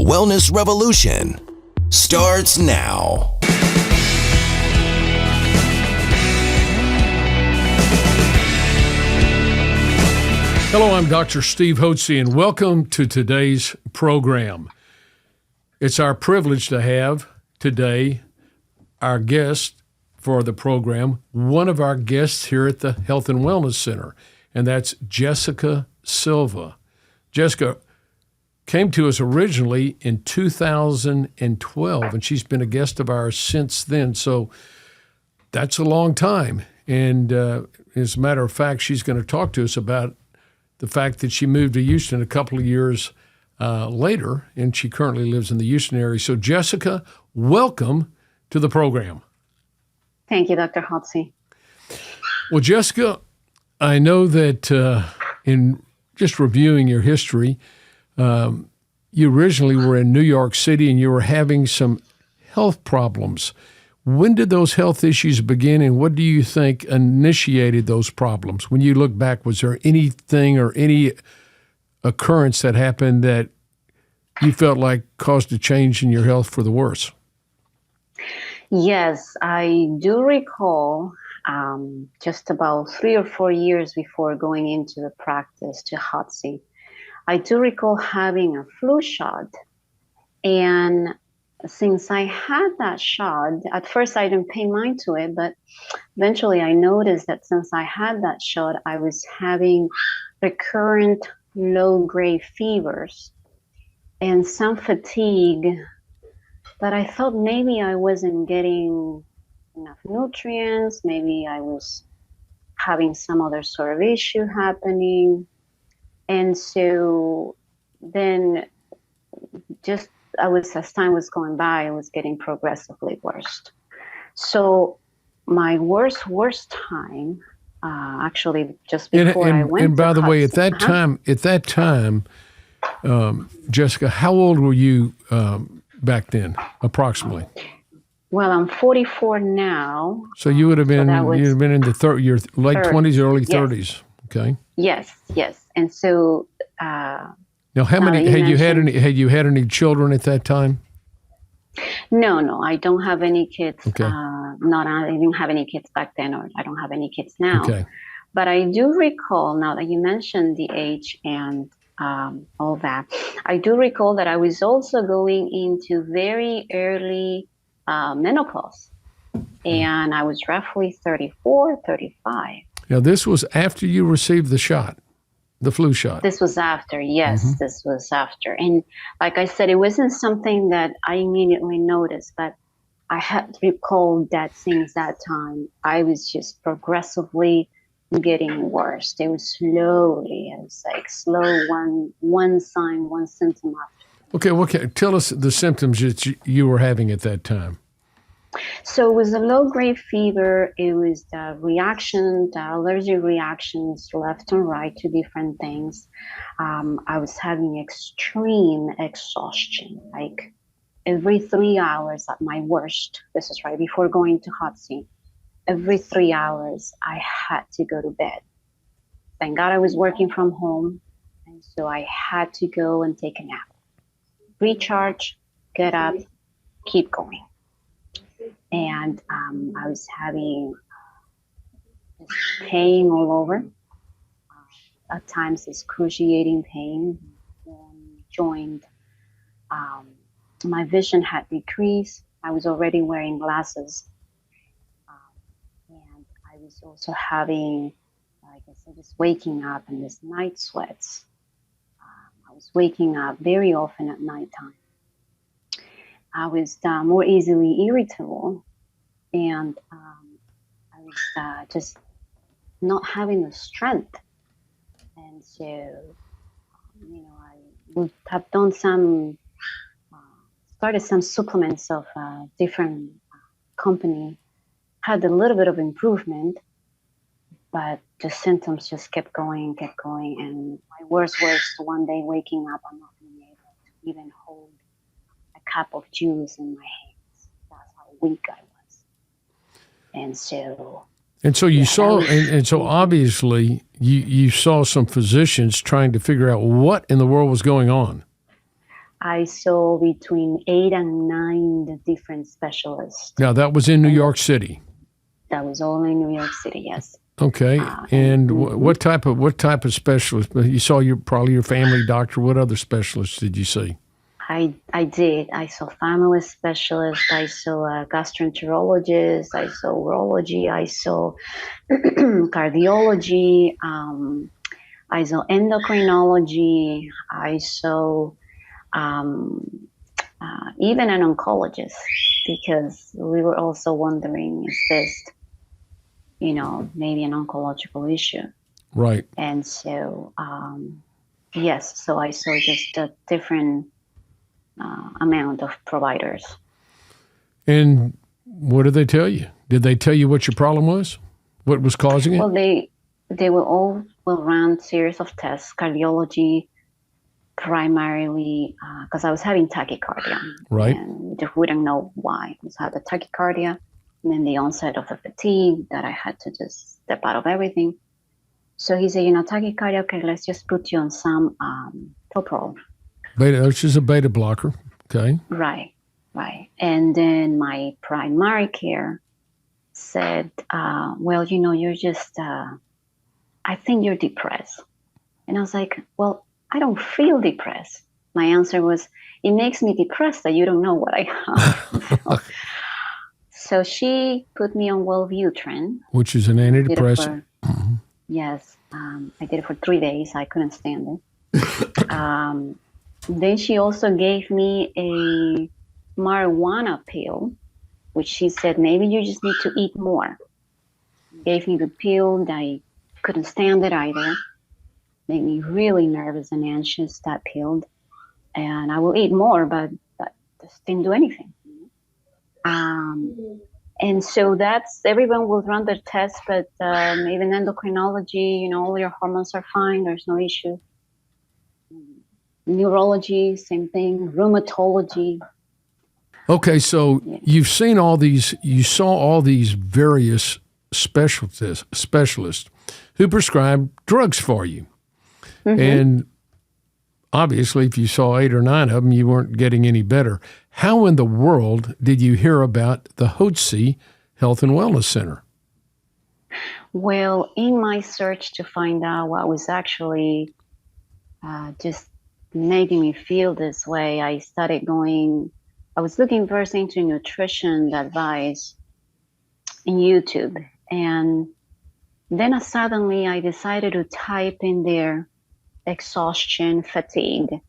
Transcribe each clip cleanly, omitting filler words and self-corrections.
wellness revolution starts now. Hello, I'm Dr. Steve Hotze, and welcome to today's program. It's our privilege to have today our guest for the program, one of our guests here at the Health and Wellness Center, and that's Jessica Silva. Jessica came to us originally in 2012, and she's been a guest of ours since then, so that's a long time. And as a matter of fact, she's going to talk to us about the fact that she moved to Houston a couple of years later, and she currently lives in the Houston area. So, Jessica, welcome to the program. Thank you, Dr. Hotze. Well, Jessica, I know that in just reviewing your history, you originally were in New York City and you were having some health problems. When did those health issues begin, and what do you think initiated those problems? When you look back, was there anything or any occurrence that happened that you felt like caused a change in your health for the worse? Yes, I do recall just about 3 or 4 years before going into the practice to Hotze, I do recall having a flu shot. And since I had that shot, at first I didn't pay mind to it, but eventually I noticed that since I had that shot, I was having recurrent low-grade fevers and some fatigue, but I thought maybe I wasn't getting enough nutrients, maybe I was having some other sort of issue happening. And so then just as time was going by, I was getting progressively worse. So my worst time, actually just before I went. And by the way, at Hotze, that time, Jessica, how old were you back then, approximately? Well, I'm 44 now. So you would have been you'd have been in your late 20s, early 30s. Okay. Yes. And so now, how many had you had any children at that time? No, I don't have any kids. Okay. I didn't have any kids back then, or I don't have any kids now. Okay. But I do recall, now that you mentioned the age and all that, I do recall that I was also going into very early menopause, and I was roughly 34, 35. Now, this was after you received the shot, the flu shot. This was after, yes, This was after. And like I said, it wasn't something that I immediately noticed, but I had recalled that since that time, I was just progressively getting worse. It was slowly, it was like slow, one sign, one symptom after. Okay, tell us the symptoms that you were having at that time. So it was a low-grade fever. It was the allergic reactions left and right to different things. I was having extreme exhaustion, like every 3 hours at my worst. This is right before going to Hotze. Every 3 hours, I had to go to bed. Thank God I was working from home, and so I had to go and take a nap. Recharge, get up, keep going. And I was having this pain all over, at times excruciating pain, joint. My vision had decreased. I was already wearing glasses. And I was also having, like I said, just waking up in this night sweats. I was waking up very often at nighttime. I was more easily irritable, and I was just not having the strength. And so, I would have done started some supplements of different company, had a little bit of improvement, but the symptoms just kept going, and my worst was one day waking up and not being able to even hold a cup of juice in my hands. That's how weak I was. And so you saw, and so obviously you saw some physicians trying to figure out what in the world was going on. I saw between 8 and 9 different specialists. Now, that was in New York City. That was all in New York City, yes. Okay. And what type of specialist? You saw probably your family doctor. What other specialists did you see? I did. I saw family specialist. I saw a gastroenterologist. I saw urology. I saw cardiology. I saw endocrinology. I saw even an oncologist, because we were also wondering, is this, maybe an oncological issue? Right. And so, yes, so I saw just a different amount of providers. And what did they tell you? Did they tell you what your problem was? What was causing it? Well, they will run series of tests, cardiology primarily, because I was having tachycardia. Right. And we didn't know why. I was having tachycardia, and then the onset of the fatigue that I had to just step out of everything. So he said, tachycardia, okay, let's just put you on some Toprol. Which is a beta blocker. Okay. Right. And then my primary care said, well, you're just, I think you're depressed. And I was like, well, I don't feel depressed. My answer was, it makes me depressed that you don't know what I have. So she put me on Wellbutrin. Which is an antidepressant. Yes. I did it for 3 days. I couldn't stand it. Then she also gave me a marijuana pill, which she said, maybe you just need to eat more. Gave me the pill. I couldn't stand it either. Made me really nervous and anxious, that pill. And I will eat more, but that just didn't do anything. And so everyone will run their tests, but even endocrinology, all your hormones are fine. There's no issue. Neurology, same thing. Rheumatology. Okay, so you saw all these various specialists who prescribed drugs for you. Mm-hmm. And obviously, if you saw 8 or 9 of them, you weren't getting any better. How in the world did you hear about the Hotze Health and Wellness Center? Well, in my search to find out what was actually just making me feel this way, I was looking first into nutrition advice in YouTube. And then suddenly I decided to type in there exhaustion, fatigue.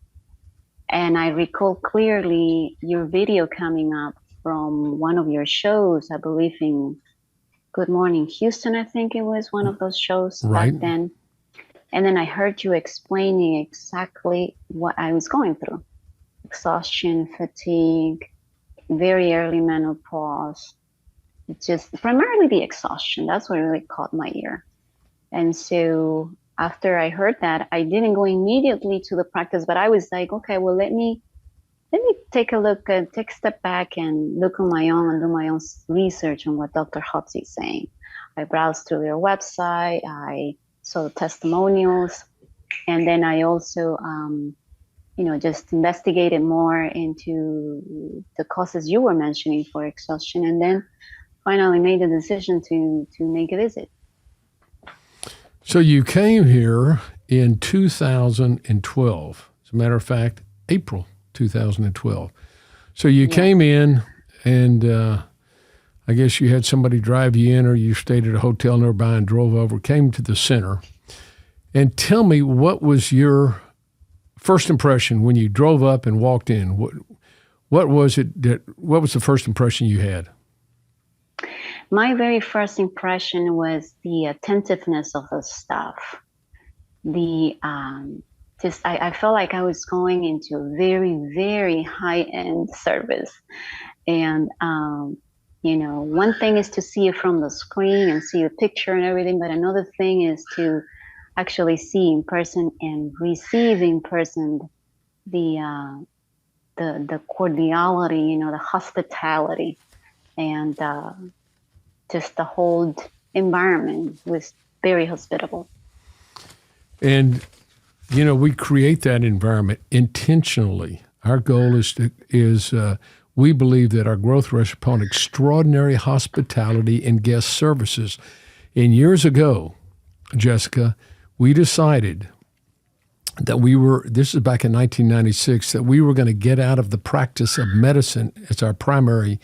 And I recall clearly your video coming up from one of your shows, I believe in Good Morning Houston, I think it was one of those shows back then. And then I heard you explaining exactly what I was going through. Exhaustion, fatigue, very early menopause. It's just primarily the exhaustion. That's what really caught my ear. And so after I heard that, I didn't go immediately to the practice, but I was like, okay, well, let me take a look and take a step back and look on my own and do my own research on what Dr. Hotze is saying. I browsed through their website. I saw testimonials. And then I also, just investigated more into the causes you were mentioning for exhaustion. And then finally made the decision to make a visit. So you came here in 2012. As a matter of fact, April 2012. So you came in and I guess you had somebody drive you in or you stayed at a hotel nearby and drove over, came to the center. And tell me, what was your first impression when you drove up and walked in? What was the first impression you had? My very first impression was the attentiveness of the staff. I felt like I was going into a very, very high-end service. And, one thing is to see it from the screen and see the picture and everything, but another thing is to actually see in person and receive in person the cordiality, the hospitality, and just the whole environment was very hospitable. And, we create that environment intentionally Our goal is we believe that our growth rests upon extraordinary hospitality and guest services. And years ago, Jessica, we decided that this is back in 1996, that we were going to get out of the practice of medicine as our primary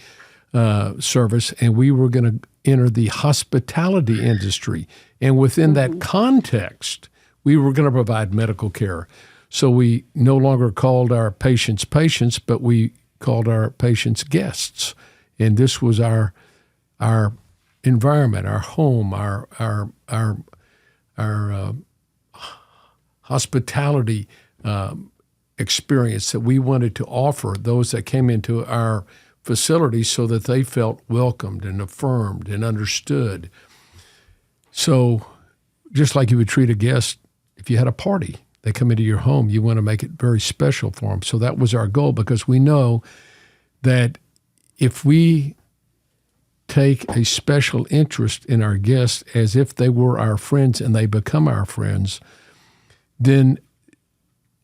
service, and we were going to enter the hospitality industry. And within that context, we were going to provide medical care. So we no longer called our patients patients, but we called our patients guests. And this was our environment, our home, our hospitality experience that we wanted to offer those that came into our facility so that they felt welcomed and affirmed and understood. So just like you would treat a guest if you had a party, they come into your home, you want to make it very special for them. So that was our goal, because we know that if we take a special interest in our guests as if they were our friends and they become our friends, then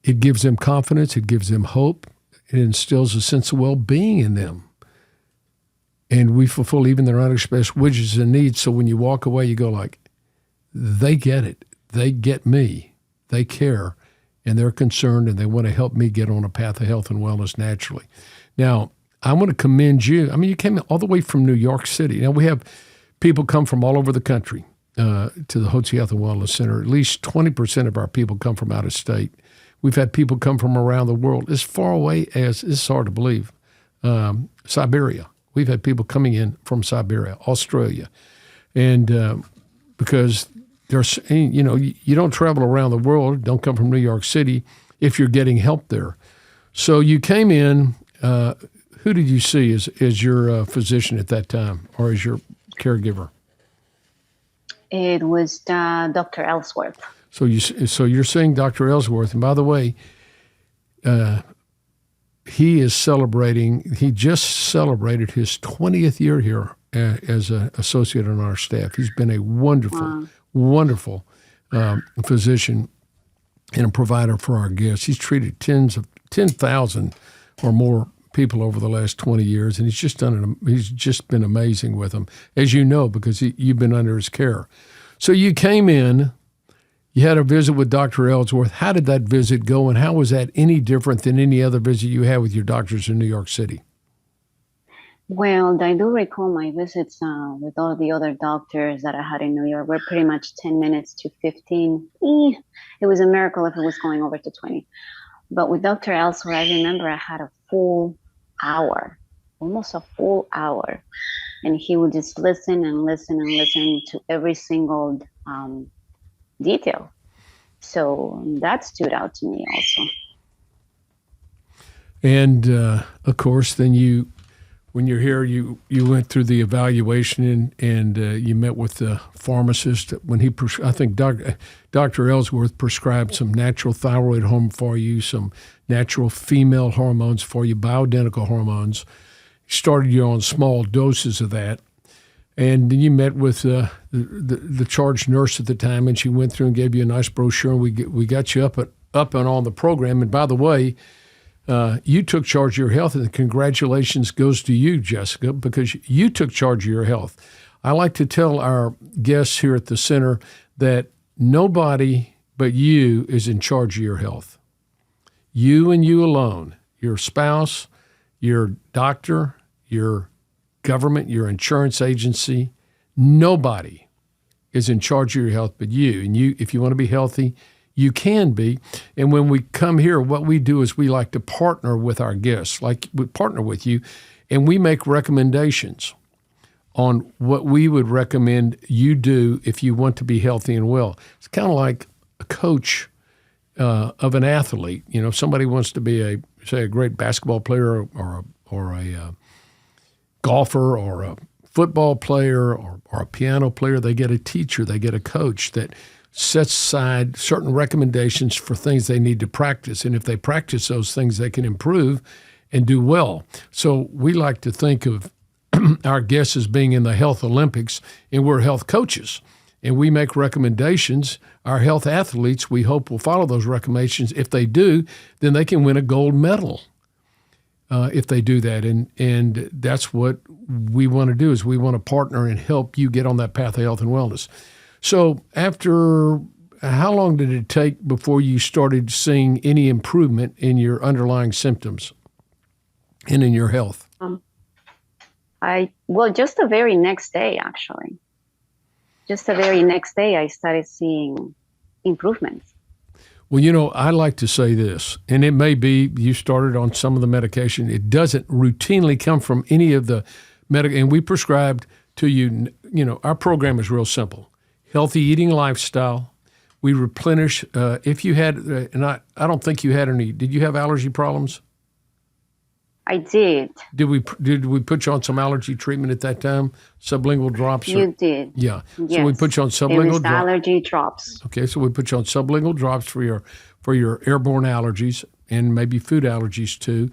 it gives them confidence, it gives them hope, it instills a sense of well-being in them. And we fulfill even their unexpressed wishes and needs. So when you walk away, you go like, they get it. They get me. They care. And they're concerned, and they want to help me get on a path of health and wellness naturally. Now, I want to commend you. I mean, you came all the way from New York City. Now, we have people come from all over the country to the Hotze Health Wellness Center. At least 20% of our people come from out of state. We've had people come from around the world, as far away as, it's hard to believe, Siberia. We've had people coming in from Siberia, Australia. And because there's, you don't travel around the world, don't come from New York City if you're getting help there. So you came in, who did you see as your physician at that time, or as your caregiver? It was Dr. Ellsworth. So you're seeing Dr. Ellsworth. And by the way, he just celebrated his 20th year here as an associate on our staff. He's been a wonderful physician and a provider for our guests. He's treated 10,000 or more people over the last 20 years, and he's just been amazing with them, as you know, because you've been under his care. So you came in, you had a visit with Dr. Ellsworth. How did that visit go, and how was that any different than any other visit you had with your doctors in New York City? Well, I do recall my visits with all the other doctors that I had in New York were pretty much 10 minutes to 15. It was a miracle if it was going over to 20. But with Dr. Ellsworth, I remember I had a full hour, almost a full hour. And he would just listen and listen and listen to every single detail. So that stood out to me also. And of course, then when you're here, you went through the evaluation and you met with the pharmacist. When I think Dr. Ellsworth prescribed some natural thyroid hormone for you, some natural female hormones for you, bioidentical hormones. He started you on small doses of that. And then you met with the charge nurse at the time, and she went through and gave you a nice brochure, and we got you up and on the program. And by the way, you took charge of your health, and congratulations goes to you, Jessica, because you took charge of your health. I like to tell our guests here at the center that nobody but you is in charge of your health. You and you alone, your spouse, your doctor, your government, your insurance agency, nobody is in charge of your health but you. And if you want to be healthy, you can be. And when we come here, what we do is we like to partner with our guests, like we partner with you, and we make recommendations on what we would recommend you do if you want to be healthy and well. It's kind of like a coach of an athlete. You know, if somebody wants to be a great basketball player or a golfer or a football player or a piano player, they get a teacher, they get a coach that sets aside certain recommendations for things they need to practice. And if they practice those things, they can improve and do well. So we like to think of our guests as being in the health Olympics, and we're health coaches. And we make recommendations. Our health athletes, we hope, will follow those recommendations. If they do, then they can win a gold medal if they do that. And that's what we want to do, is we want to partner and help you get on that path of health and wellness. So how long did it take before you started seeing any improvement in your underlying symptoms and in your health? Just the very next day, actually. Just the very next day, I started seeing improvements. Well, I like to say this, and it may be you started on some of the medication. It doesn't routinely come from any of the and we prescribed to you, our program is real simple. Healthy eating lifestyle. We replenish, if you had, and I don't think you had any, did you have allergy problems? I did. Did we put you on some allergy treatment at that time? Sublingual drops? You did. Yeah. Yes. So we put you on sublingual drops. Allergy drops. Okay, so we put you on sublingual drops for your airborne allergies and maybe food allergies too.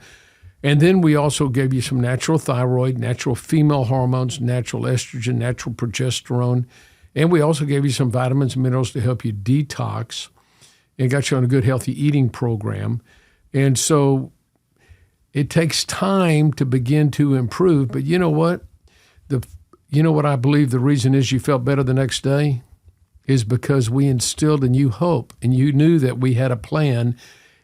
And then we also gave you some natural thyroid, natural female hormones, natural estrogen, natural progesterone. And we also gave you some vitamins and minerals to help you detox and got you on a good healthy eating program. And so it takes time to begin to improve. But you know what? What I believe the reason is you felt better the next day is because we instilled in you hope, and you knew that we had a plan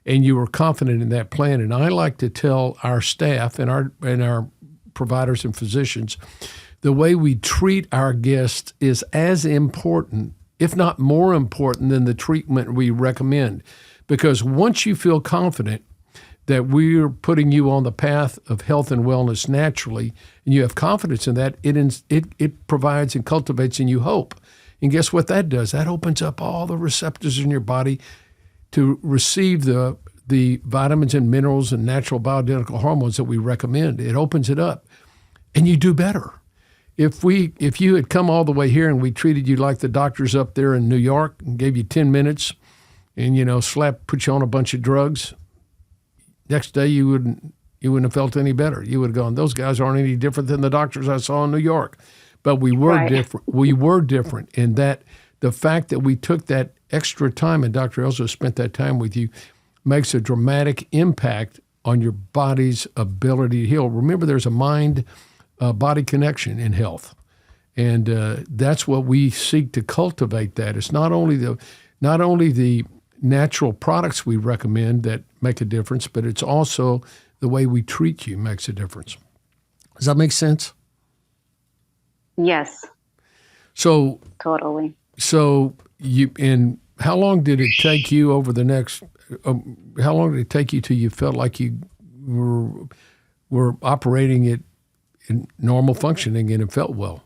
and you were confident in that plan. And I like to tell our staff and our providers and physicians, the way we treat our guests is as important, if not more important, than the treatment we recommend. Because once you feel confident that we're putting you on the path of health and wellness naturally, and you have confidence in that, it provides and cultivates in you hope. And guess what that does? That opens up all the receptors in your body to receive the vitamins and minerals and natural bioidentical hormones that we recommend. It opens it up, and you do better. If you had come all the way here and we treated you like the doctors up there in New York and gave you 10 minutes and, put you on a bunch of drugs, next day you wouldn't have felt any better. You would have gone, those guys aren't any different than the doctors I saw in New York. But we were different. We were different in that the fact that we took that extra time, and Dr. Elzo spent that time with you, makes a dramatic impact on your body's ability to heal. Remember, there's a mind-body connection in health. And that's what we seek to cultivate. That it's not only the natural products we recommend that make a difference, but it's also the way we treat you makes a difference. Does that make sense? Yes. So totally. So how long did it take you over the next? How long did it take you till you felt like you were operating it in normal functioning and it felt well?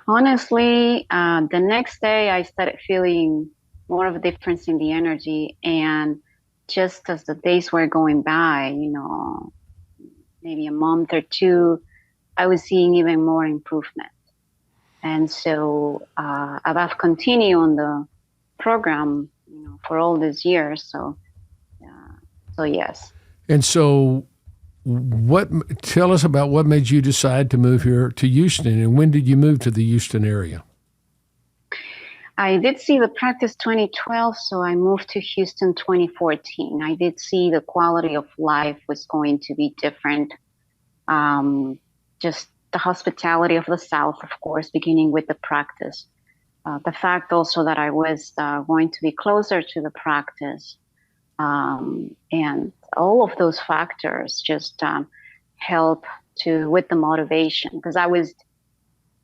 Honestly, the next day I started feeling more of a difference in the energy, and just as the days were going by, maybe a month or two, I was seeing even more improvement. And so I've continued on the program, for all these years. So yes. And so tell us about what made you decide to move here to Houston, and when did you move to the Houston area? I did see the practice 2012, so I moved to Houston 2014. I did see the quality of life was going to be different. Just the hospitality of the South, of course, beginning with the practice. The fact also that I was going to be closer to the practice. And all of those factors just help with the motivation, because I was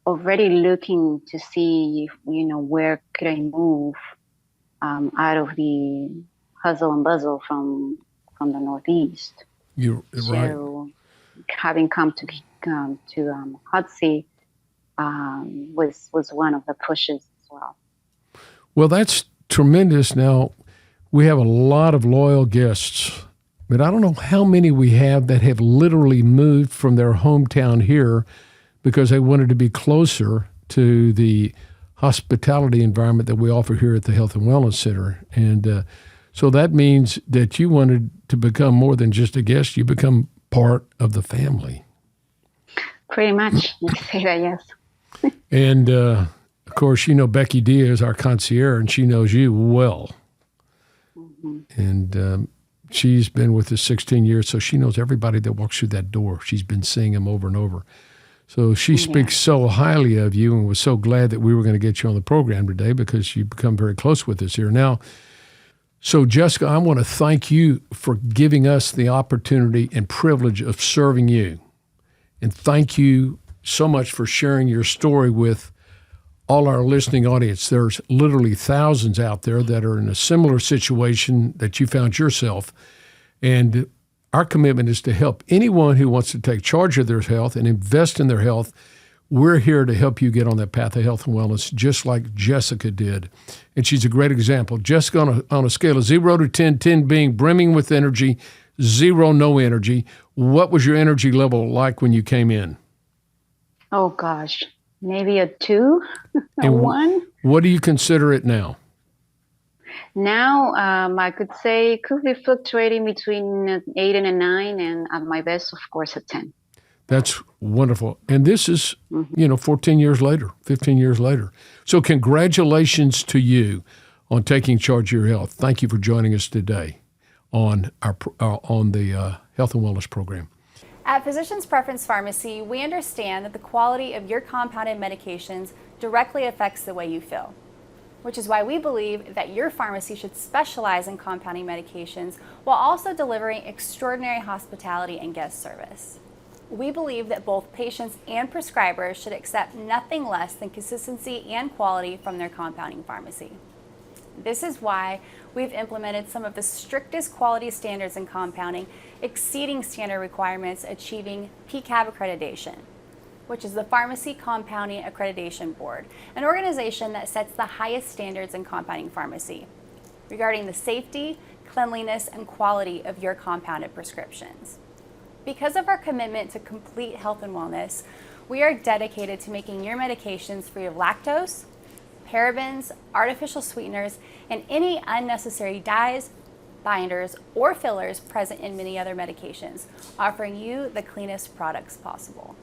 already looking to see, where could I move out of the hustle and bustle from the Northeast. You're right. So having come to Hotze was one of the pushes as well. Well, that's tremendous. Now, we have a lot of loyal guests, but I don't know how many we have that have literally moved from their hometown here because they wanted to be closer to the hospitality environment that we offer here at the Health and Wellness Center. And so that means that you wanted to become more than just a guest. You become part of the family. Pretty much. You can say that, yes. And, of course, Becky Dia is our concierge, and she knows you well. Mm-hmm. And she's been with us 16 years, so she knows everybody that walks through that door. She's been seeing them over and over. So she speaks so highly of you and was so glad that we were going to get you on the program today because you've become very close with us here. Now, so Jessica, I want to thank you for giving us the opportunity and privilege of serving you. And thank you so much for sharing your story with all our listening audience. There's literally thousands out there that are in a similar situation that you found yourself. And our commitment is to help anyone who wants to take charge of their health and invest in their health. We're here to help you get on that path of health and wellness, just like Jessica did. And she's a great example. Jessica, on a scale of 0 to 10, 10 being brimming with energy, 0, no energy. What was your energy level like when you came in? Oh, gosh, maybe a 2, a And 1. What do you consider it now? Now, I could say it could be fluctuating between an 8 and a 9, and at my best, of course, a 10. That's wonderful. And this is, 14 years later, 15 years later. So congratulations to you on taking charge of your health. Thank you for joining us today on the Health and Wellness program. At Physicians Preference Pharmacy, we understand that the quality of your compounded medications directly affects the way you feel, which is why we believe that your pharmacy should specialize in compounding medications while also delivering extraordinary hospitality and guest service. We believe that both patients and prescribers should accept nothing less than consistency and quality from their compounding pharmacy. This is why we've implemented some of the strictest quality standards in compounding, exceeding standard requirements, achieving piqued accreditation, which is the Pharmacy Compounding Accreditation Board, an organization that sets the highest standards in compounding pharmacy regarding the safety, cleanliness, and quality of your compounded prescriptions. Because of our commitment to complete health and wellness, we are dedicated to making your medications free of lactose, parabens, artificial sweeteners, and any unnecessary dyes, binders, or fillers present in many other medications, offering you the cleanest products possible.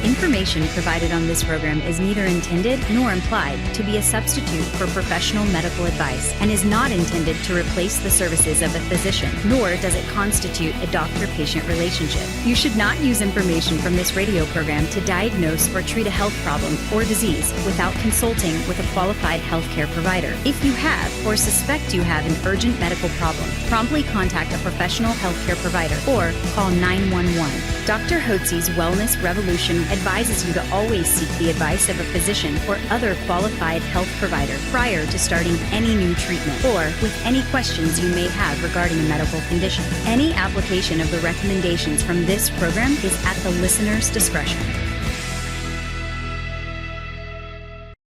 Information provided on this program is neither intended nor implied to be a substitute for professional medical advice and is not intended to replace the services of a physician, nor does it constitute a doctor-patient relationship. You should not use information from this radio program to diagnose or treat a health problem or disease without consulting with a qualified healthcare provider. If you have or suspect you have an urgent medical problem, promptly contact a professional healthcare provider or call 911. Dr. Hotze's Wellness Revolution advises you to always seek the advice of a physician or other qualified health provider prior to starting any new treatment or with any questions you may have regarding a medical condition. Any application of the recommendations from this program is at the listener's discretion.